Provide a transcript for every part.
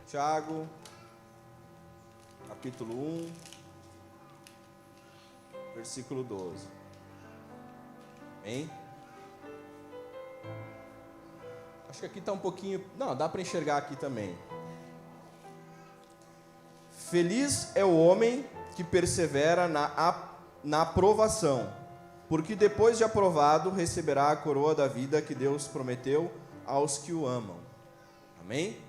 Tiago, capítulo 1, versículo 12. Amém? Acho que aqui está um pouquinho... Não, dá para enxergar aqui também. Feliz é o homem que persevera na aprovação, porque depois de aprovado receberá a coroa da vida que Deus prometeu aos que o amam. Amém?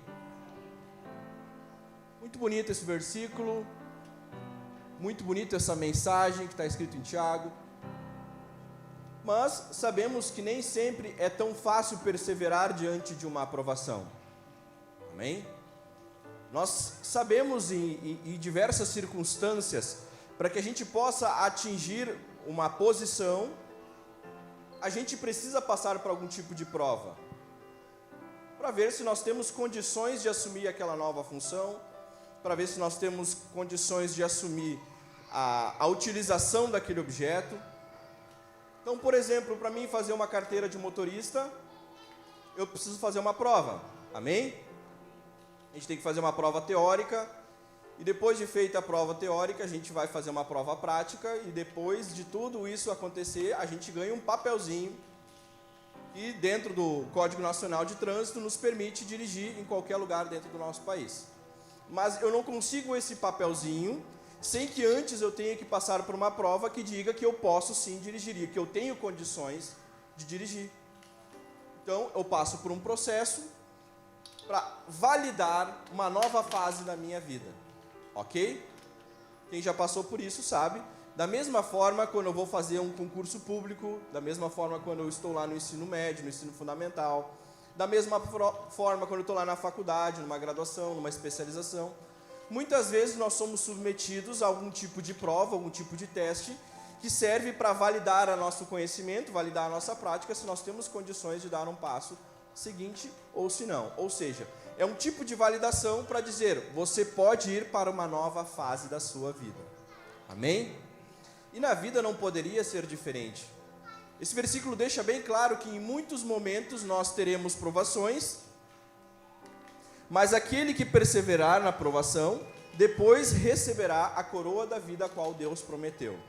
Muito bonito esse versículo, muito bonito essa mensagem que está escrito em Tiago, mas sabemos que nem sempre é tão fácil perseverar diante de uma aprovação. Amém? Nós sabemos em diversas circunstâncias, para que a gente possa atingir uma posição, a gente precisa passar por algum tipo de prova, para ver se nós temos condições de assumir aquela nova função, para ver se nós temos condições de assumir a utilização daquele objeto. Então, por exemplo, para mim fazer uma carteira de motorista, eu preciso fazer uma prova, amém? A gente tem que fazer uma prova teórica, e depois de feita a prova teórica, a gente vai fazer uma prova prática, e depois de tudo isso acontecer, a gente ganha um papelzinho, que dentro do Código Nacional de Trânsito nos permite dirigir em qualquer lugar dentro do nosso país. Mas eu não consigo esse papelzinho, sem que antes eu tenha que passar por uma prova que diga que eu posso sim dirigir, que eu tenho condições de dirigir. Então, eu passo por um processo para validar uma nova fase da minha vida, ok? Quem já passou por isso sabe. Da mesma forma, quando eu vou fazer um concurso público, da mesma forma quando eu estou lá no ensino médio, no ensino fundamental, da mesma forma quando eu estou lá na faculdade, numa graduação, numa especialização, muitas vezes nós somos submetidos a algum tipo de prova, algum tipo de teste, que serve para validar o nosso conhecimento, validar a nossa prática, se nós temos condições de dar um passo seguinte ou se não. Ou seja, é um tipo de validação para dizer, você pode ir para uma nova fase da sua vida. Amém? E na vida não poderia ser diferente. Esse versículo deixa bem claro que em muitos momentos nós teremos provações, mas aquele que perseverar na provação, depois receberá a coroa da vida a qual Deus prometeu.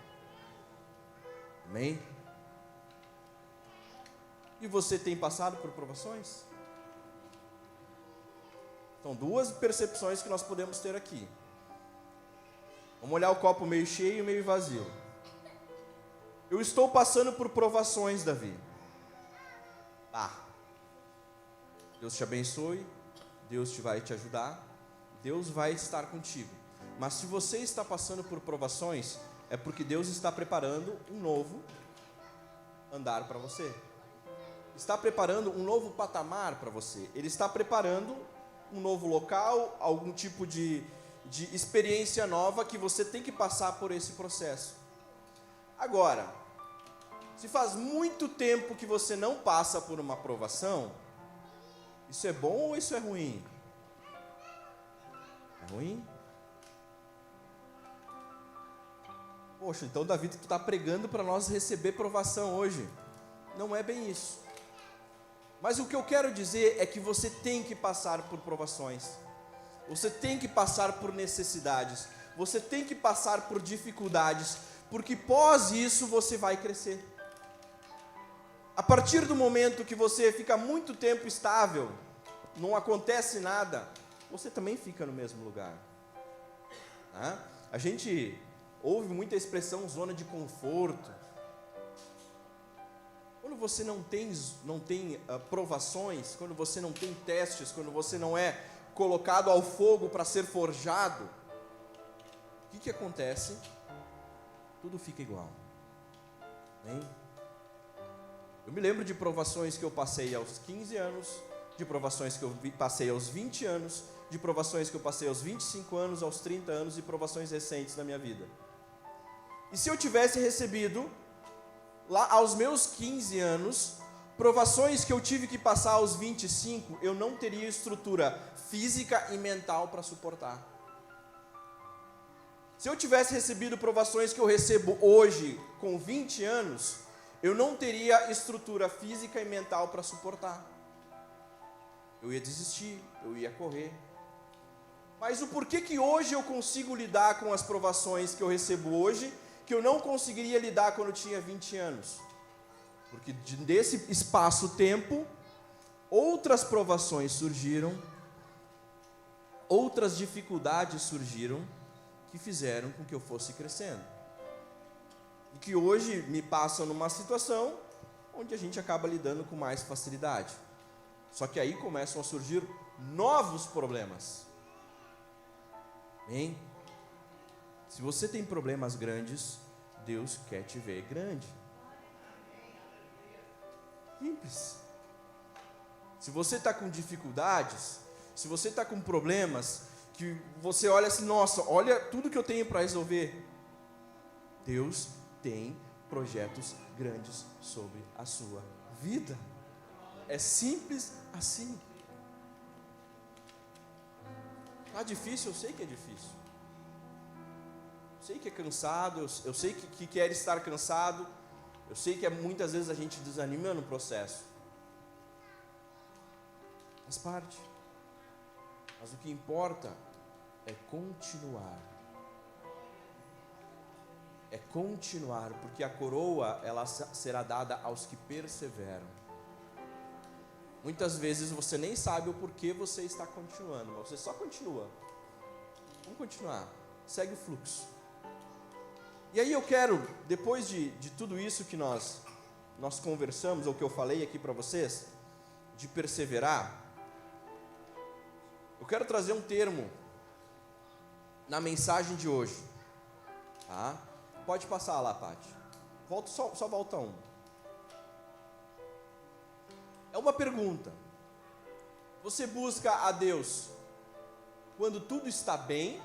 Amém? E você tem passado por provações? São duas percepções que nós podemos ter aqui. Vamos olhar o copo meio cheio e meio vazio. Eu estou passando por provações, Davi. Deus te abençoe, Deus vai te ajudar, Deus vai estar contigo. Mas se você está passando por provações, é porque Deus está preparando um novo andar para você. Está preparando um novo patamar para você. Ele está preparando um novo local, algum tipo de experiência nova que você tem que passar por esse processo. Agora, se faz muito tempo que você não passa por uma provação, isso é bom ou isso é ruim? É ruim? Poxa, então Davi, tu está pregando para nós receber provação hoje. Não é bem isso. Mas o que eu quero dizer é que você tem que passar por provações. Você tem que passar por necessidades. Você tem que passar por dificuldades. Porque pós isso você vai crescer. A partir do momento que você fica muito tempo estável, não acontece nada, você também fica no mesmo lugar. A gente ouve muita expressão zona de conforto. Quando você não tem provações, quando você não tem testes, quando você não é colocado ao fogo para ser forjado, o que acontece? Tudo fica igual. Hein? Eu me lembro de provações que eu passei aos 15 anos, de provações que eu passei aos 20 anos, de provações que eu passei aos 25 anos, aos 30 anos e provações recentes da minha vida. E se eu tivesse recebido, lá aos meus 15 anos, provações que eu tive que passar aos 25, eu não teria estrutura física e mental para suportar. Se eu tivesse recebido provações que eu recebo hoje, com 20 anos, eu não teria estrutura física e mental para suportar. Eu ia desistir, eu ia correr. Mas o porquê que hoje eu consigo lidar com as provações que eu recebo hoje, que eu não conseguiria lidar quando eu tinha 20 anos? Porque desse espaço-tempo, outras provações surgiram, outras dificuldades surgiram, que fizeram com que eu fosse crescendo. E que hoje me passam numa situação onde a gente acaba lidando com mais facilidade. Só que aí começam a surgir novos problemas. Amém? Se você tem problemas grandes, Deus quer te ver grande. Simples. Se você está com dificuldades, se você está com problemas, que você olha assim, nossa, olha tudo que eu tenho para resolver. Deus tem projetos grandes sobre a sua vida. É simples assim. Tá difícil, eu sei que é difícil. Eu sei que é cansado, eu sei que quer estar cansado. Eu sei que muitas vezes a gente desanima no processo. Faz parte. Mas o que importa é continuar. É continuar, porque a coroa, ela será dada aos que perseveram. Muitas vezes você nem sabe o porquê você está continuando, mas você só continua. Vamos continuar. Segue o fluxo. E aí eu quero, depois de tudo isso que nós conversamos, ou que eu falei aqui para vocês, de perseverar, eu quero trazer um termo na mensagem de hoje. Tá? Pode passar lá, Paty. Só volta um. É uma pergunta. Você busca a Deus quando tudo está bem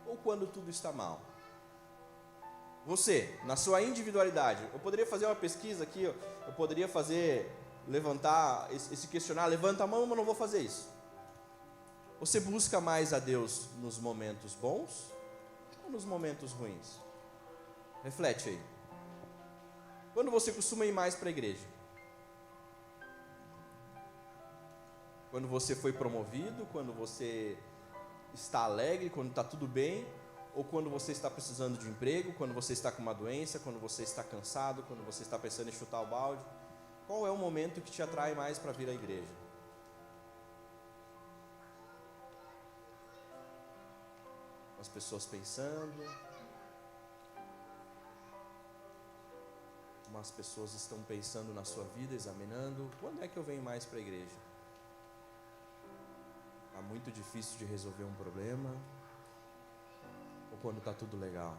ou quando tudo está mal? Você, na sua individualidade, eu poderia fazer uma pesquisa aqui, eu poderia levantar esse questionário, levanta a mão, mas não vou fazer isso. Você busca mais a Deus nos momentos bons ou nos momentos ruins? Reflete aí. Quando você costuma ir mais para a igreja? Quando você foi promovido, quando você está alegre, quando está tudo bem, ou quando você está precisando de emprego, quando você está com uma doença, quando você está cansado, quando você está pensando em chutar o balde? Qual é o momento que te atrai mais para vir à igreja? As pessoas pensando, umas pessoas estão pensando na sua vida, examinando, quando é que eu venho mais para a igreja? Está muito difícil de resolver um problema, ou quando está tudo legal?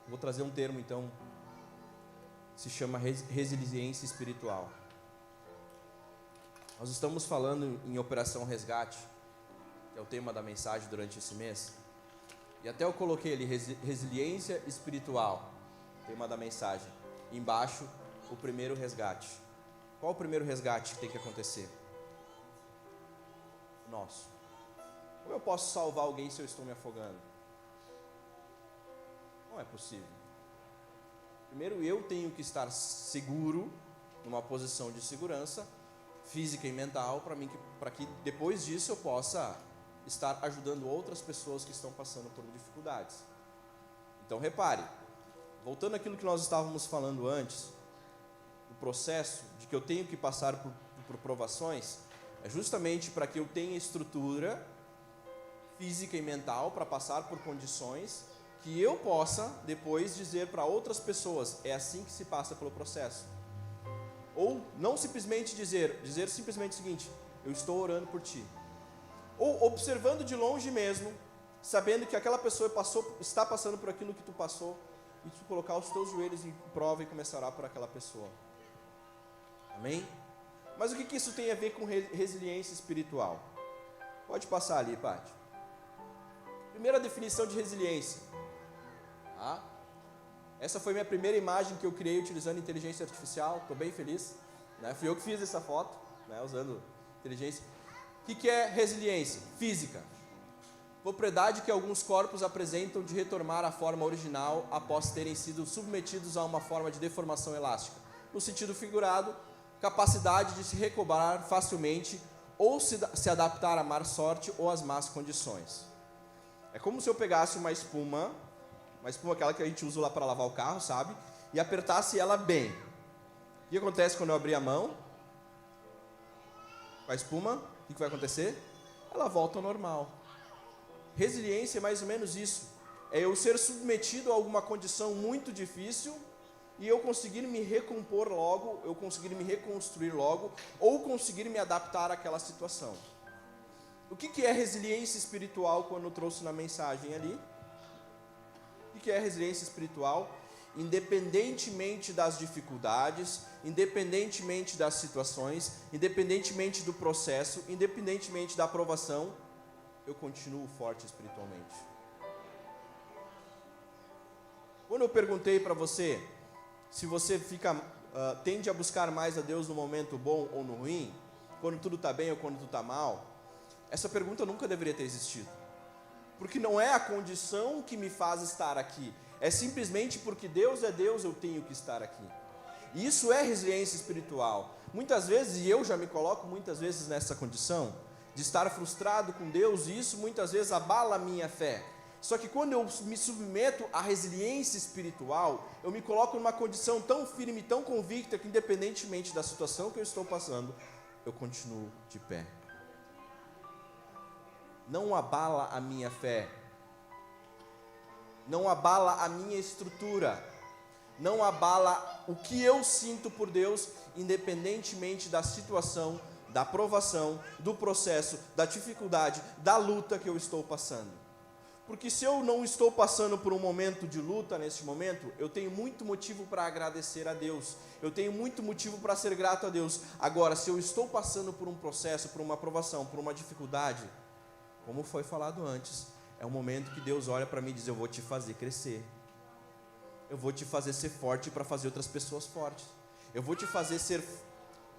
Vou trazer um termo então, se chama resiliência espiritual. Nós estamos falando em Operação Resgate, que é o tema da mensagem durante esse mês. E até eu coloquei ali, resiliência espiritual, tema da mensagem. Embaixo, o primeiro resgate. Qual o primeiro resgate que tem que acontecer? Nosso. Como eu posso salvar alguém se eu estou me afogando? Não é possível. Primeiro eu tenho que estar seguro, numa posição de segurança, física e mental, para que depois disso eu possa estar ajudando outras pessoas que estão passando por dificuldades. Então repare, voltando àquilo que nós estávamos falando antes, o processo de que eu tenho que passar por provações, é justamente para que eu tenha estrutura física e mental para passar por condições que eu possa depois dizer para outras pessoas, é assim que se passa pelo processo. Ou não simplesmente dizer simplesmente o seguinte, eu estou orando por ti. Ou observando de longe mesmo, sabendo que aquela pessoa está passando por aquilo que tu passou, e tu colocar os teus joelhos em prova e começar a orar por aquela pessoa. Amém? Mas o que isso tem a ver com resiliência espiritual? Pode passar ali, Paty. Primeira definição de resiliência. Tá? Essa foi minha primeira imagem que eu criei utilizando inteligência artificial. Estou bem feliz. Né? Fui eu que fiz essa foto, né? Usando inteligência. O que é resiliência? Física. Propriedade que alguns corpos apresentam de retornar à forma original após terem sido submetidos a uma forma de deformação elástica. No sentido figurado, capacidade de se recobrar facilmente ou se adaptar à má sorte ou às más condições. É como se eu pegasse uma espuma aquela que a gente usa lá para lavar o carro, sabe? E apertasse ela bem. O que acontece quando eu abrir a mão? Com a espuma, o que vai acontecer? Ela volta ao normal. Resiliência é mais ou menos isso. É eu ser submetido a alguma condição muito difícil e eu conseguir me recompor logo, eu conseguir me reconstruir logo, ou conseguir me adaptar àquela situação. O que é resiliência espiritual quando eu trouxe na mensagem ali? O que é resiliência espiritual? Independentemente das dificuldades, independentemente das situações, independentemente do processo, independentemente da aprovação, eu continuo forte espiritualmente. Quando eu perguntei para você se você tende a buscar mais a Deus no momento bom ou no ruim, quando tudo está bem ou quando tudo está mal, essa pergunta nunca deveria ter existido. Porque não é a condição que me faz estar aqui, é simplesmente porque Deus é Deus, eu tenho que estar aqui. E isso é resiliência espiritual. Muitas vezes, e eu já me coloco muitas vezes nessa condição, de estar frustrado com Deus, e isso muitas vezes abala a minha fé. Só que quando eu me submeto à resiliência espiritual, eu me coloco numa condição tão firme, tão convicta, que independentemente da situação que eu estou passando, eu continuo de pé. Não abala a minha fé, não abala a minha estrutura, não abala o que eu sinto por Deus, independentemente da situação, da provação, do processo, da dificuldade, da luta que eu estou passando. Porque se eu não estou passando por um momento de luta nesse momento, eu tenho muito motivo para agradecer a Deus, eu tenho muito motivo para ser grato a Deus. Agora, se eu estou passando por um processo, por uma aprovação, por uma dificuldade, como foi falado antes, é um momento que Deus olha para mim e diz: eu vou te fazer crescer, eu vou te fazer ser forte para fazer outras pessoas fortes, eu vou te fazer ser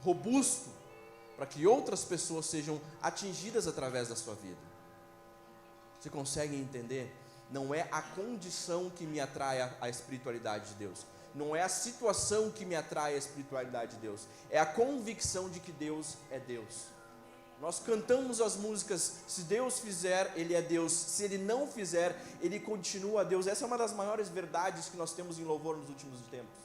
robusto para que outras pessoas sejam atingidas através da sua vida. Você consegue entender? Não é a condição que me atrai à espiritualidade de Deus, não é a situação que me atrai à espiritualidade de Deus, é a convicção de que Deus é Deus. Nós cantamos as músicas: se Deus fizer, Ele é Deus, se Ele não fizer, Ele continua Deus. Essa é uma das maiores verdades que nós temos em louvor nos últimos tempos.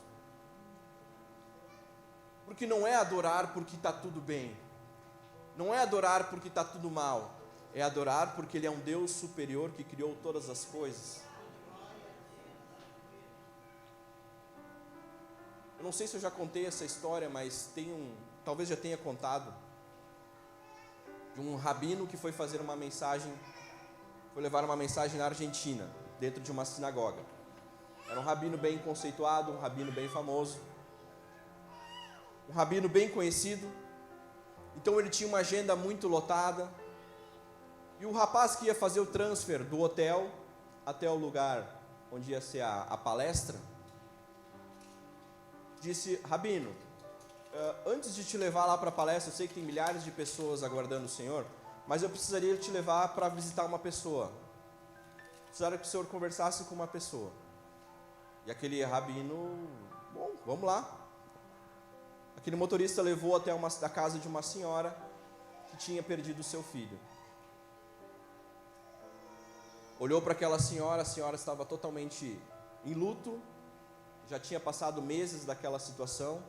Porque não é adorar porque está tudo bem, não é adorar porque está tudo mal, é adorar porque Ele é um Deus superior que criou todas as coisas. Eu não sei se eu já contei essa história, mas talvez já tenha contado, de um rabino que foi fazer uma mensagem, foi levar uma mensagem na Argentina, dentro de uma sinagoga. Era um rabino bem conceituado, um rabino bem famoso, um rabino bem conhecido. Então ele tinha uma agenda muito lotada, e o rapaz que ia fazer o transfer do hotel até o lugar onde ia ser a palestra, disse: rabino, antes de te levar lá para a palestra, eu sei que tem milhares de pessoas aguardando o Senhor, mas eu precisaria te levar para visitar uma pessoa. Precisaria que o Senhor conversasse com uma pessoa. E aquele rabino: bom, vamos lá. Aquele motorista levou até a casa de uma senhora que tinha perdido o seu filho. Olhou para aquela senhora, a senhora estava totalmente em luto, já tinha passado meses daquela situação.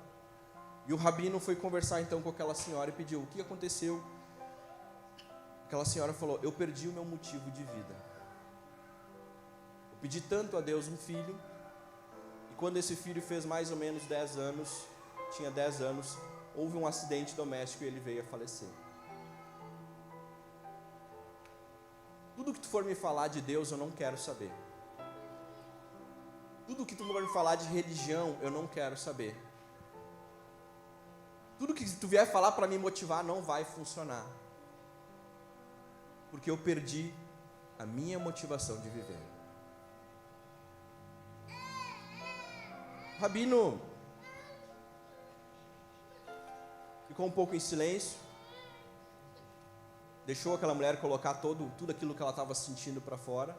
E o rabino foi conversar então com aquela senhora e pediu: o que aconteceu? Aquela senhora falou: eu perdi o meu motivo de vida. Eu pedi tanto a Deus um filho, e quando esse filho fez mais ou menos 10 anos, tinha 10 anos, houve um acidente doméstico e ele veio a falecer. Tudo que tu for me falar de Deus, eu não quero saber. Tudo que tu for me falar de religião, eu não quero saber. Tudo que tu vier falar para me motivar não vai funcionar. Porque eu perdi a minha motivação de viver. O rabino ficou um pouco em silêncio, deixou aquela mulher colocar tudo aquilo que ela estava sentindo para fora,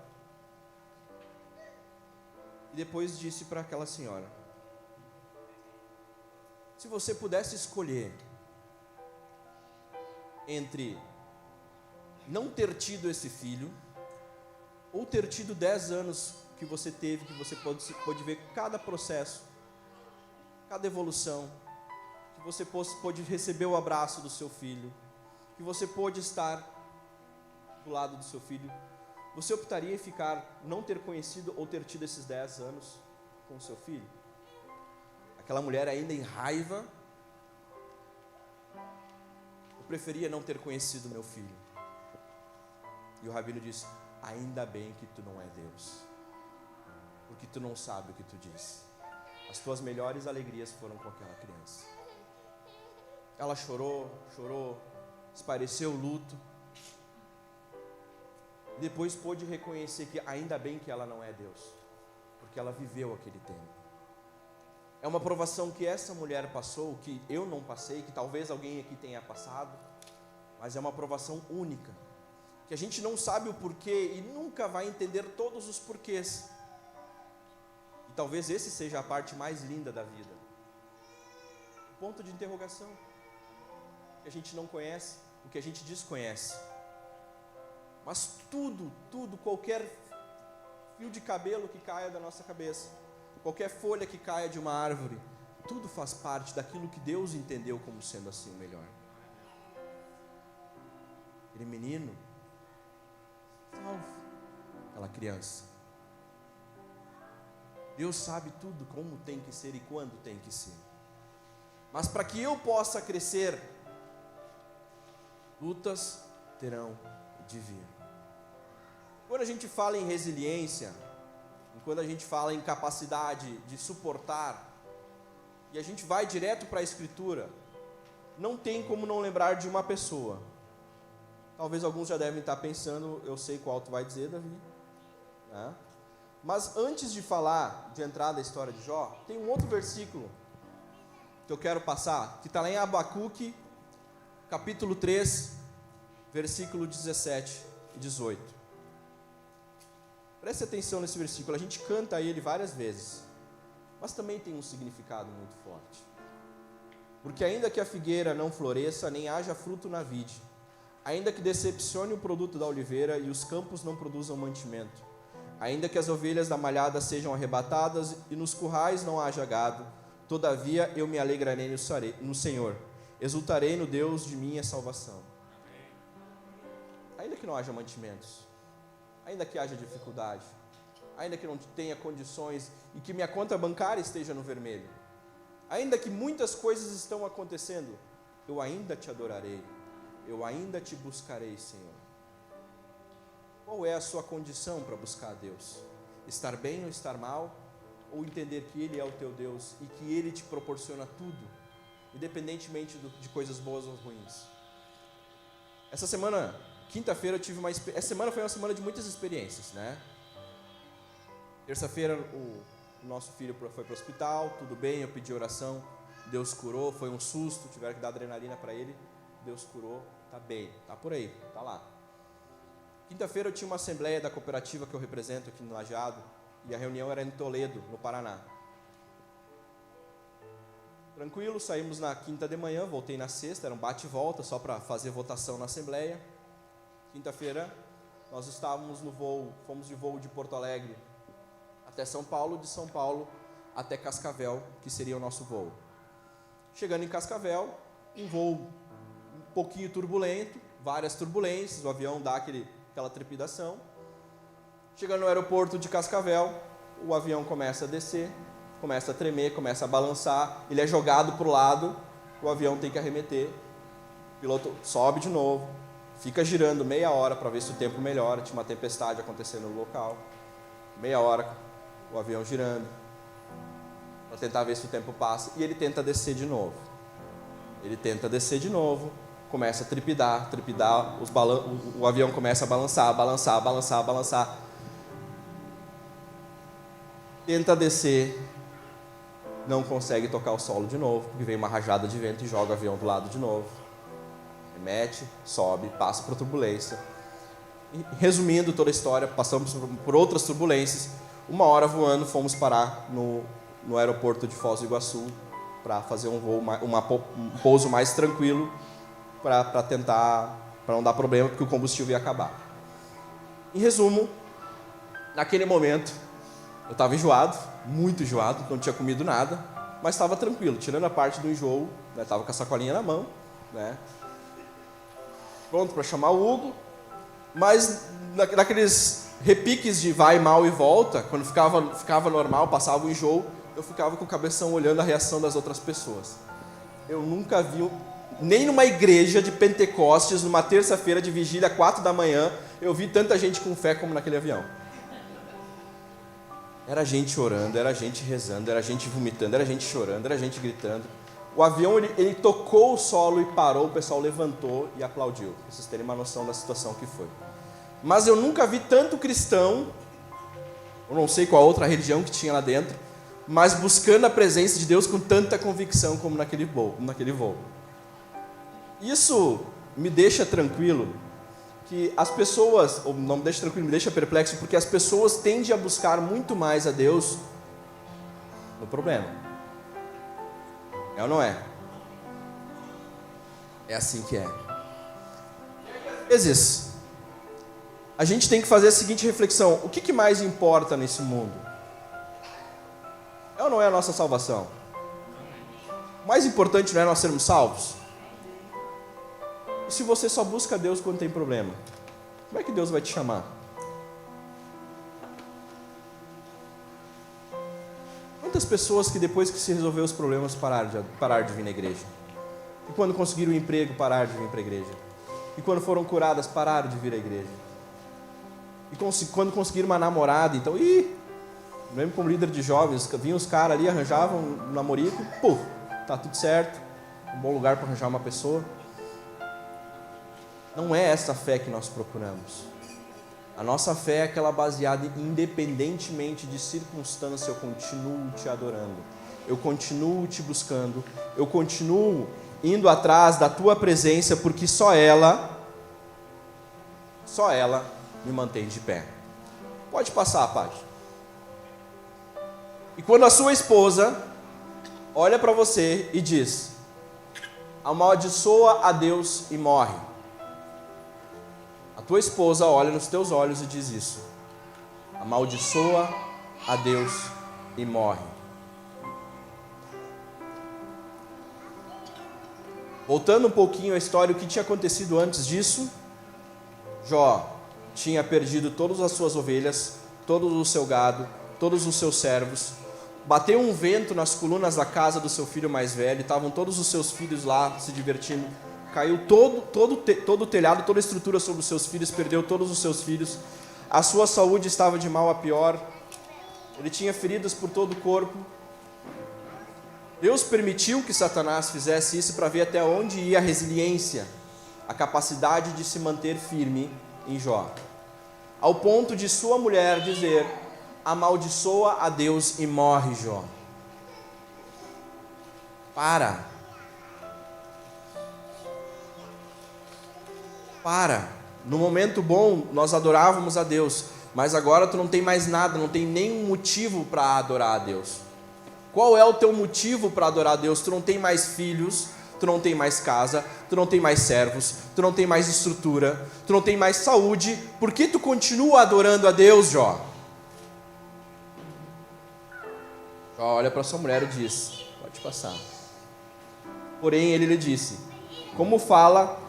e depois disse para aquela senhora: Se você pudesse escolher entre não ter tido esse filho, ou ter tido 10 anos que você teve, que você pode ver cada processo, cada evolução, que você pôde receber o abraço do seu filho, que você pôde estar do lado do seu filho, você optaria em ficar, não ter conhecido ou ter tido esses 10 anos com o seu filho? Aquela mulher ainda em raiva, eu preferia não ter conhecido meu filho. E o rabino disse, ainda bem que tu não é Deus, porque tu não sabe o que tu diz. As tuas melhores alegrias foram com aquela criança. Ela chorou, espareceu o luto. Depois pôde reconhecer que ainda bem que ela não é Deus, porque ela viveu aquele tempo. É uma provação que essa mulher passou, que eu não passei, que talvez alguém aqui tenha passado, mas é uma provação única, que a gente não sabe o porquê e nunca vai entender todos os porquês. E talvez esse seja a parte mais linda da vida. O ponto de interrogação. O que a gente não conhece, o que a gente desconhece. Mas tudo, qualquer fio de cabelo que caia da nossa cabeça, qualquer folha que caia de uma árvore, tudo faz parte daquilo que Deus entendeu como sendo assim o melhor. Aquele menino, salvo aquela criança. Deus sabe tudo como tem que ser e quando tem que ser. Mas para que eu possa crescer, lutas terão de vir. Quando a gente fala em resiliência, quando a gente fala em capacidade de suportar, e a gente vai direto para a Escritura, não tem como não lembrar de uma pessoa. Talvez alguns já devem estar pensando, eu sei qual tu vai dizer, Davi. Né? Mas antes de falar, de entrar na história de Jó, tem um outro versículo que eu quero passar, que está lá em Abacuque, capítulo 3, versículo 17 e 18. Preste atenção nesse versículo, a gente canta ele várias vezes, mas também tem um significado muito forte. Porque ainda que a figueira não floresça, nem haja fruto na vide, ainda que decepcione o produto da oliveira e os campos não produzam mantimento, ainda que as ovelhas da malhada sejam arrebatadas e nos currais não haja gado, todavia eu me alegrarei no Senhor, exultarei no Deus de minha salvação. Ainda que não haja mantimentos, ainda que haja dificuldade, ainda que não tenha condições e que minha conta bancária esteja no vermelho, ainda que muitas coisas estão acontecendo, eu ainda te adorarei, eu ainda te buscarei, Senhor. Qual é a sua condição para buscar a Deus? Estar bem ou estar mal? Ou entender que Ele é o teu Deus e que Ele te proporciona tudo, independentemente de coisas boas ou ruins? Essa semana, quinta-feira, eu tive essa semana foi uma semana de muitas experiências, né? Terça-feira, o nosso filho foi para o hospital, tudo bem, eu pedi oração, Deus curou, foi um susto, tiveram que dar adrenalina para ele, Deus curou, tá bem, tá por aí, tá lá. Quinta-feira eu tinha uma assembleia da cooperativa que eu represento aqui no Lajeado, e a reunião era em Toledo, no Paraná. Tranquilo, saímos na quinta de manhã, voltei na sexta, era um bate e volta, só para fazer votação na assembleia. Quinta-feira, nós estávamos no voo, fomos de voo de Porto Alegre até São Paulo, de São Paulo até Cascavel, que seria o nosso voo. Chegando em Cascavel, um voo um pouquinho turbulento, várias turbulências, o avião dá aquela trepidação. Chegando no aeroporto de Cascavel, o avião começa a descer, começa a tremer, começa a balançar, ele é jogado para o lado, o avião tem que arremeter, o piloto sobe de novo, fica girando meia hora para ver se o tempo melhora, tinha uma tempestade acontecendo no local, meia hora o avião girando, para tentar ver se o tempo passa, e ele tenta descer de novo. Começa a trepidar, o avião começa a balançar. Tenta descer, não consegue tocar o solo de novo, porque vem uma rajada de vento e joga o avião do lado de novo. Remete, sobe, passa por turbulência. E, resumindo toda a história, passamos por outras turbulências. Uma hora voando, fomos parar no aeroporto de Foz do Iguaçu. para fazer um voo, um pouso mais tranquilo, para tentar, para não dar problema, porque o combustível ia acabar. Em resumo, naquele momento, eu estava enjoado, muito enjoado, não tinha comido nada, mas estava tranquilo, tirando a parte do enjoo, estava com a sacolinha na mão, né, pronto para chamar o Hugo, mas naqueles repiques de vai, mal e volta, quando ficava normal, passava o enjoo, eu ficava com o cabeção olhando a reação das outras pessoas. Eu nunca vi, nem numa igreja de Pentecostes, numa terça-feira de vigília, 4 da manhã, eu vi tanta gente com fé como naquele avião. Era gente orando, era gente rezando, era gente vomitando, era gente chorando, era gente gritando. O avião, ele tocou o solo e parou, o pessoal levantou e aplaudiu. Pra vocês terem uma noção da situação que foi. Mas eu nunca vi tanto cristão, eu não sei qual outra religião que tinha lá dentro, mas buscando a presença de Deus com tanta convicção como naquele voo. Isso me deixa tranquilo, que as pessoas, ou não me deixa tranquilo, me deixa perplexo, porque as pessoas tendem a buscar muito mais a Deus no problema. É ou não é? É assim que é. Às vezes, a gente tem que fazer a seguinte reflexão: o que mais importa nesse mundo? É ou não é a nossa salvação? O mais importante não é nós sermos salvos? E se você só busca Deus quando tem problema, como é que Deus vai te chamar? Quantas pessoas que depois que se resolveu os problemas pararam de vir na igreja? E quando conseguiram um emprego, pararam de vir para a igreja? E quando foram curadas, pararam de vir à igreja? E quando conseguiram uma namorada, então, mesmo como líder de jovens, vinham os caras ali, arranjavam um namorico, tá tudo certo, um bom lugar para arranjar uma pessoa. Não é essa fé que nós procuramos. A nossa fé é aquela baseada independentemente de circunstância. Eu continuo te adorando, eu continuo te buscando, eu continuo indo atrás da tua presença, porque só ela me mantém de pé. Pode passar a página. E quando a sua esposa olha para você e diz: amaldiçoa a Deus e morre. A tua esposa olha nos teus olhos e diz isso: amaldiçoa a Deus e morre. Voltando um pouquinho à história, o que tinha acontecido antes disso? Jó tinha perdido todas as suas ovelhas, todo o seu gado, todos os seus servos. Bateu um vento nas colunas da casa do seu filho mais velho, estavam todos os seus filhos lá se divertindo. Caiu todo o telhado, toda a estrutura sobre os seus filhos, perdeu todos os seus filhos. A sua saúde estava de mal a pior. Ele tinha feridas por todo o corpo. Deus permitiu que Satanás fizesse isso para ver até onde ia a resiliência, a capacidade de se manter firme em Jó. Ao ponto de sua mulher dizer: amaldiçoa a Deus e morre, Jó. Para. No momento bom nós adorávamos a Deus, mas agora tu não tem mais nada, não tem nenhum motivo para adorar a Deus. Qual é o teu motivo para adorar a Deus? Tu não tem mais filhos, tu não tem mais casa, tu não tem mais servos, tu não tem mais estrutura, tu não tem mais saúde. Por que tu continua adorando a Deus, Jó? Jó olha para sua mulher e diz: pode passar. Porém ele lhe disse: como fala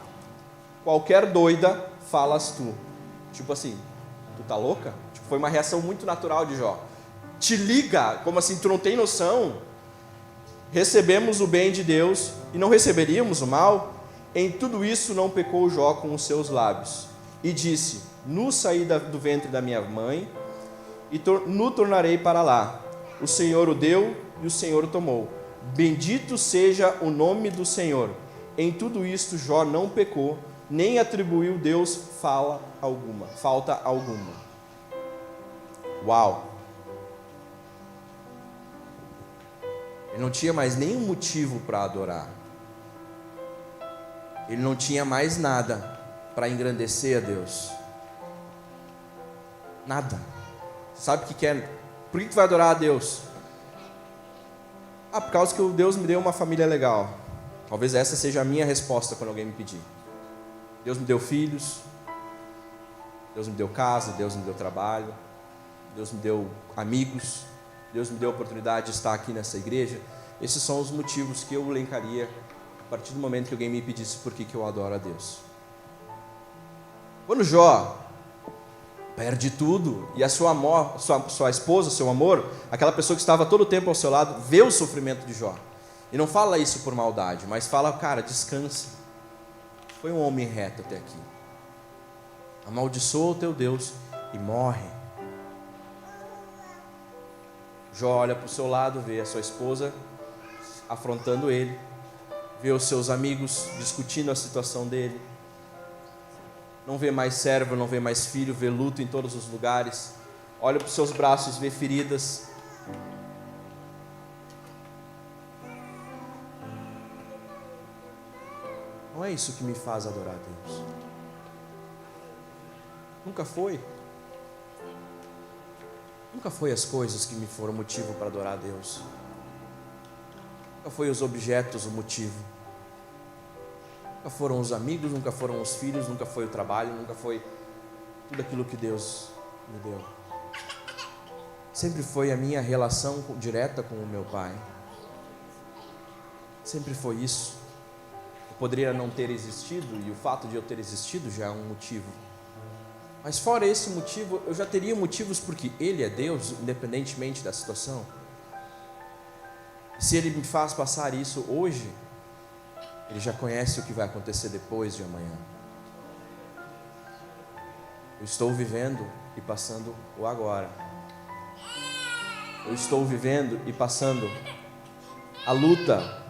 qualquer doida, falas tu. Tipo assim, tu tá louca? Tipo, foi uma reação muito natural de Jó. Te liga, como assim, tu não tem noção? Recebemos o bem de Deus e não receberíamos o mal? Em tudo isso não pecou Jó com os seus lábios. E disse: nu saí do ventre da minha mãe e nu tornarei para lá. O Senhor o deu e o Senhor o tomou. Bendito seja o nome do Senhor. Em tudo isto Jó não pecou, nem atribuiu Deus falta alguma. Uau! Ele não tinha mais nenhum motivo para adorar. Ele não tinha mais nada para engrandecer a Deus. Nada. Sabe o que é? Por que tu vai adorar a Deus? Ah, por causa que Deus me deu uma família legal. Talvez essa seja a minha resposta quando alguém me pedir. Deus me deu filhos, Deus me deu casa, Deus me deu trabalho, Deus me deu amigos, Deus me deu a oportunidade de estar aqui nessa igreja. Esses são os motivos que eu elencaria a partir do momento que alguém me pedisse por que eu adoro a Deus. Quando Jó perde tudo e a sua esposa, seu amor, aquela pessoa que estava todo o tempo ao seu lado, vê o sofrimento de Jó. E não fala isso por maldade, mas fala, cara, descansa. Foi um homem reto até aqui. Amaldiçoa o teu Deus e morre. Jó olha para o seu lado, vê a sua esposa afrontando ele, vê os seus amigos discutindo a situação dele. Não vê mais servo, não vê mais filho, vê luto em todos os lugares. Olha para os seus braços, vê feridas. Não é isso que me faz adorar a Deus. Nunca foi. Nunca foi as coisas que me foram motivo para adorar a Deus. Nunca foi os objetos o motivo. Nunca foram os amigos, nunca foram os filhos, nunca foi o trabalho, nunca foi tudo aquilo que Deus me deu. Sempre foi a minha relação direta com o meu Pai. Sempre foi isso. Eu poderia não ter existido, e o fato de eu ter existido já é um motivo. Mas fora esse motivo, eu já teria motivos porque Ele é Deus, independentemente da situação. Se Ele me faz passar isso hoje, Ele já conhece o que vai acontecer depois de amanhã. Eu estou vivendo e passando o agora. Eu estou vivendo e passando a luta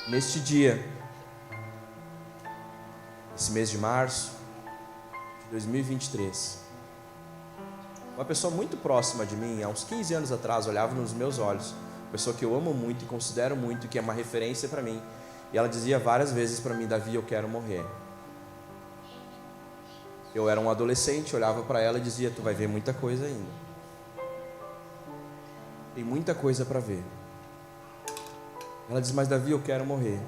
neste dia, esse mês de março de 2023. Uma pessoa muito próxima de mim, há uns 15 anos atrás, olhava nos meus olhos, uma pessoa que eu amo muito e considero muito, que é uma referência para mim, e ela dizia várias vezes para mim, Davi, eu quero morrer. Eu era um adolescente, olhava para ela e dizia, tu vai ver muita coisa ainda. Tem muita coisa para ver. Ela diz, mas Davi, eu quero morrer.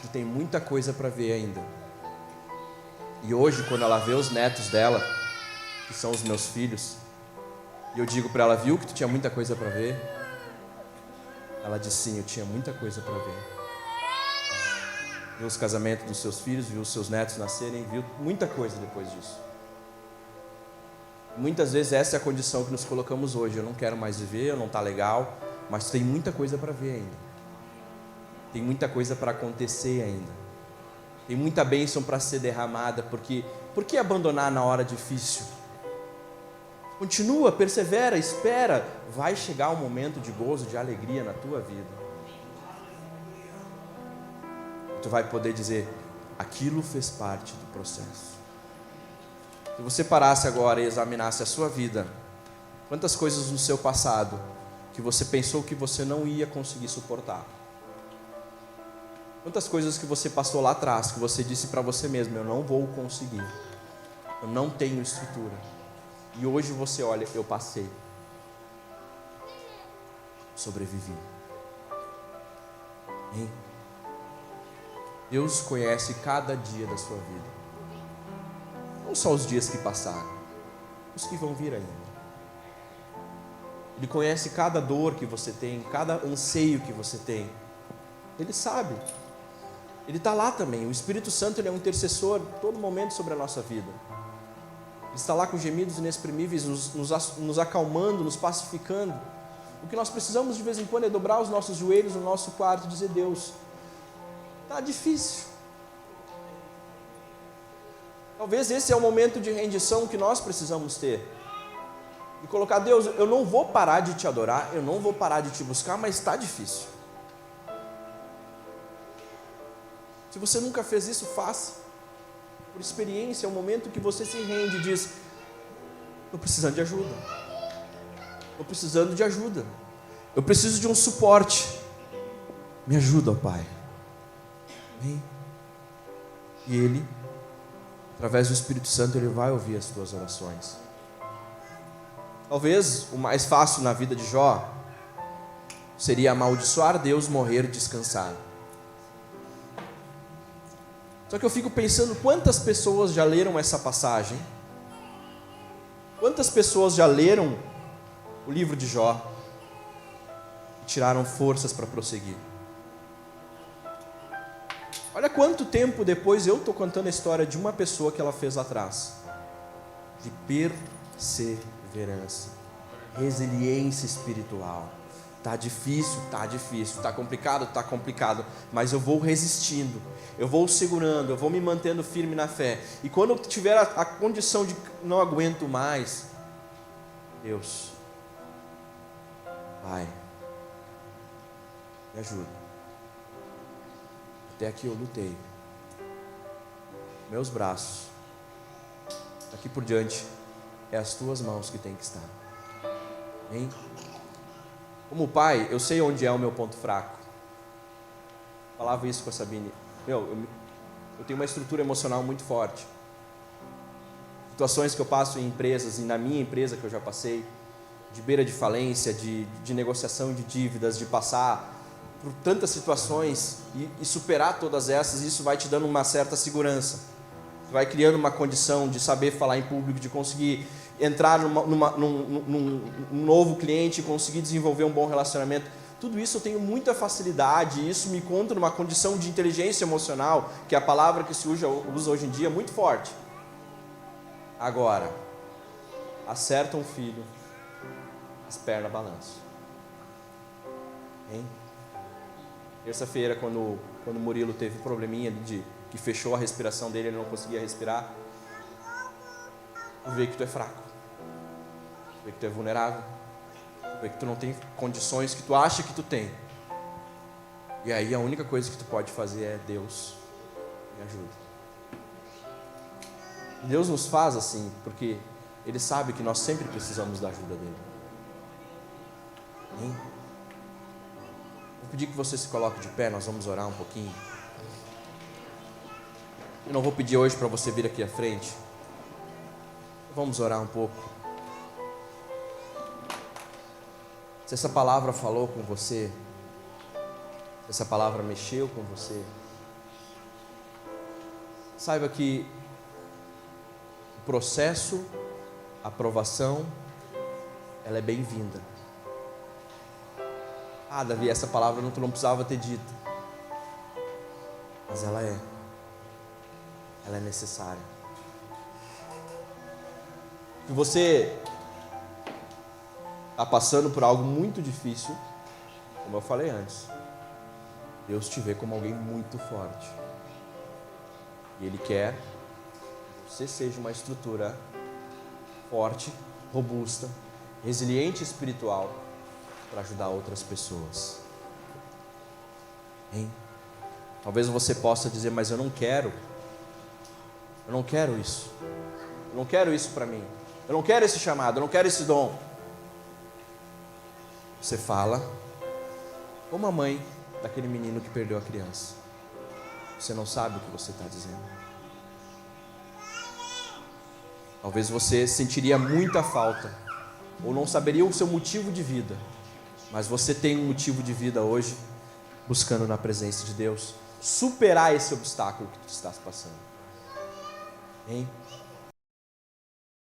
E tem muita coisa para ver ainda. E hoje, quando ela vê os netos dela, que são os meus filhos, e eu digo para ela, viu que tu tinha muita coisa para ver? Ela diz, sim, eu tinha muita coisa para ver. Viu os casamentos dos seus filhos, viu os seus netos nascerem, viu muita coisa depois disso. Muitas vezes essa é a condição que nos colocamos hoje. Eu não quero mais viver, eu não está legal, mas tem muita coisa para ver ainda. Tem muita coisa para acontecer ainda. Tem muita bênção para ser derramada, porque por que abandonar na hora difícil? Continua, persevera, espera. Vai chegar um momento de gozo, de alegria na tua vida. Tu vai poder dizer, aquilo fez parte do processo. Se você parasse agora e examinasse a sua vida, quantas coisas no seu passado que você pensou que você não ia conseguir suportar? Quantas coisas que você passou lá atrás, que você disse para você mesmo, eu não vou conseguir, eu não tenho estrutura. E hoje você olha, eu passei, sobrevivi. Hein? Deus conhece cada dia da sua vida. Não só os dias que passaram, os que vão vir ainda. Ele conhece cada dor que você tem, cada anseio que você tem. Ele sabe. Ele está lá também. O Espírito Santo, ele é um intercessor todo momento sobre a nossa vida. Ele está lá com gemidos inexprimíveis, nos acalmando, nos pacificando. O que nós precisamos de vez em quando é dobrar os nossos joelhos no nosso quarto e dizer, Deus, está difícil. Talvez esse é o momento de rendição que nós precisamos ter. E colocar, Deus, eu não vou parar de te adorar, eu não vou parar de te buscar, mas está difícil. Se você nunca fez isso, faça. Por experiência, é o momento que você se rende e diz, estou precisando de ajuda. Estou precisando de ajuda. Eu preciso de um suporte. Me ajuda, ó Pai. Amém? E Ele, através do Espírito Santo, Ele vai ouvir as tuas orações. Talvez o mais fácil na vida de Jó seria amaldiçoar Deus, morrer e descansar. Só que eu fico pensando quantas pessoas já leram essa passagem, quantas pessoas já leram o livro de Jó e tiraram forças para prosseguir. Olha quanto tempo depois eu estou contando a história de uma pessoa que ela fez lá atrás, de perseverança, resiliência espiritual. Tá difícil, tá complicado, mas eu vou resistindo, eu vou segurando, eu vou me mantendo firme na fé. E quando eu tiver a condição de não aguento mais, Deus, Pai, me ajuda. Até aqui eu lutei, meus braços, daqui por diante é as tuas mãos que tem que estar. Amém? Como pai, eu sei onde é o meu ponto fraco. Falava isso com a Sabine. Eu tenho uma estrutura emocional muito forte. Situações que eu passo em empresas, e na minha empresa que eu já passei, de beira de falência, de negociação de dívidas, de passar por tantas situações e superar todas essas, isso vai te dando uma certa segurança. Vai criando uma condição de saber falar em público, de conseguir entrar num novo cliente, conseguir desenvolver um bom relacionamento. Tudo isso eu tenho muita facilidade, e isso me encontra numa condição de inteligência emocional, que é a palavra que se usa hoje em dia, muito forte. Agora, acerta um filho, as pernas balançam. Hein? Terça-feira, quando o Murilo teve um probleminha que fechou a respiração dele, ele não conseguia respirar, tu vê que tu é fraco, tu vê que tu é vulnerável, tu vê que tu não tem condições que tu acha que tu tem. E aí a única coisa que tu pode fazer é: Deus, me ajuda. E Deus nos faz assim, porque Ele sabe que nós sempre precisamos da ajuda dEle. Hein? Vou pedir que você se coloque de pé, nós vamos orar um pouquinho. Eu não vou pedir hoje para você vir aqui à frente. Vamos orar um pouco. Se essa palavra falou com você, se essa palavra mexeu com você, saiba que o processo, a aprovação, ela é bem-vinda. Ah, Davi, essa palavra tu não precisava ter dito. Mas ela é necessária. Se você está passando por algo muito difícil, como eu falei antes, Deus te vê como alguém muito forte. E Ele quer que você seja uma estrutura forte, robusta, resiliente espiritual, para ajudar outras pessoas. Hein? Talvez você possa dizer: mas eu não quero isso. Eu não quero isso para mim. Eu não quero esse chamado, eu não quero esse dom. Você fala como a mãe daquele menino que perdeu a criança. Você não sabe o que você está dizendo. Talvez você sentiria muita falta, ou não saberia o seu motivo de vida, mas você tem um motivo de vida hoje, buscando na presença de Deus superar esse obstáculo que tu estás passando. Hein?